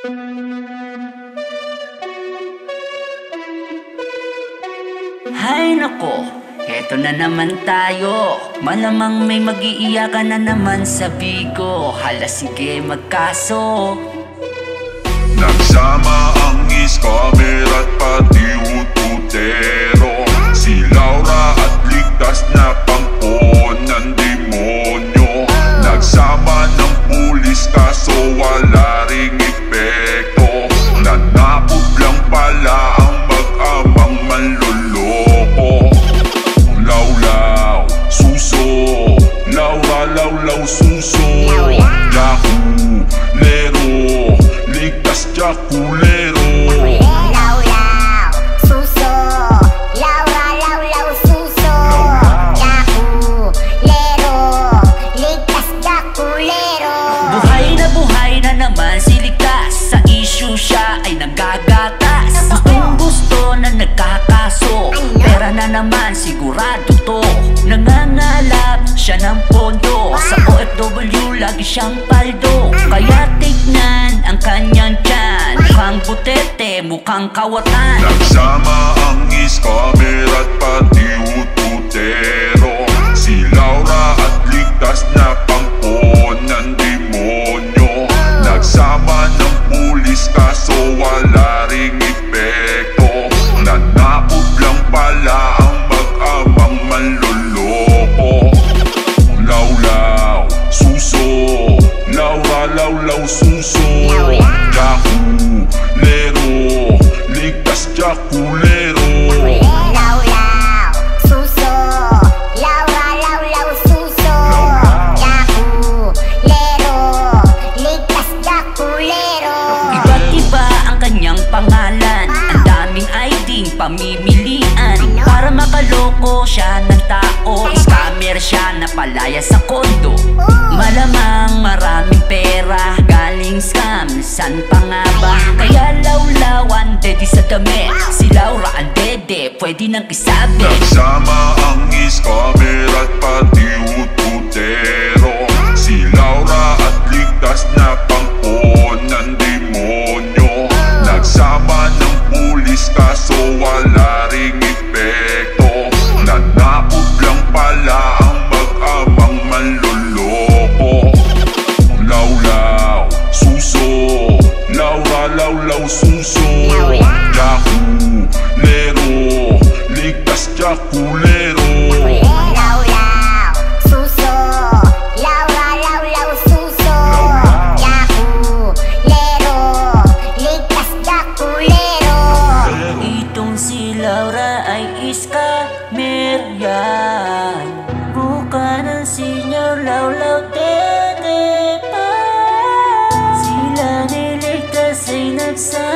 Hay nako, eto na naman tayo. Malamang may mag-iiyakan na naman sa bigo. Hala sige magkaso. Nagsama ang Iskamer at pati Ututero, si Laura at ligtas na pangpon ng demonyo. Nagsama ng pulis kaso wala ring epekto. Nanakot lang pala ang mag-amang manloloko. Lawlaw, suso, Laura, lawlaw, suso. Yahoo, lero, ligtas jakulero. Lawlaw, suso, Laura, lawlaw, suso. Yahoo, lero, ligtas jakulero. Buhay na naman si Ligtas. Sa issue siya ay nagagatas. Gustong gusto na nagkakaso. Pera na naman sigurado to. Nangangalap siya ng pondo. Sa OFW lagi siyang paldo. Kaya tignan ang kanyang tiyan. Mukhang butete, mukhang kawatan. Nagsama ang Iskamer at pati Ututero, si Laura at ligtas na pangpon ng demonyo. Nagsama ng pulis kaso wala ring epekto. Nanakot lang pala ang mag-amang manloloko. Lawlaw, suso, Laura, lawlaw, suso. Yahoo, lero, ligtas jakulero. Lawlaw, suso, Laura, lawlaw, suso. Yahoo, lero, ligtas jakulero. Iba't iba ang kanyang pangalan. Ang daming ID pamimilian. Para makaloko siya ng tao. Scammer siya na palaya sa kondo. Malamang maraming pera galing scam. San pa nga ba? Kaya lawlaw ang dede sa damit. Si Laura ang dede, pwede nang isabi. Nagsama ang Iskamer at pati Ututero, si Laura at ligtas na pangpon ng demonyo. Nagsama ng pulis kaso wala ring epekto. Nanakot lang pala ang mag-amang manloloko. Lawlaw, suso, Laura, lawlaw, suso. Yahoo, lero, ligtas jakulero. Lawlaw, suso, Laura, lawlaw, suso. Yahoo, lero, ligtas jakulero. Itong si Laura ay scammer yan. Buka ng senyor lawlaw dede pa. Sila niligtas ay nagsama.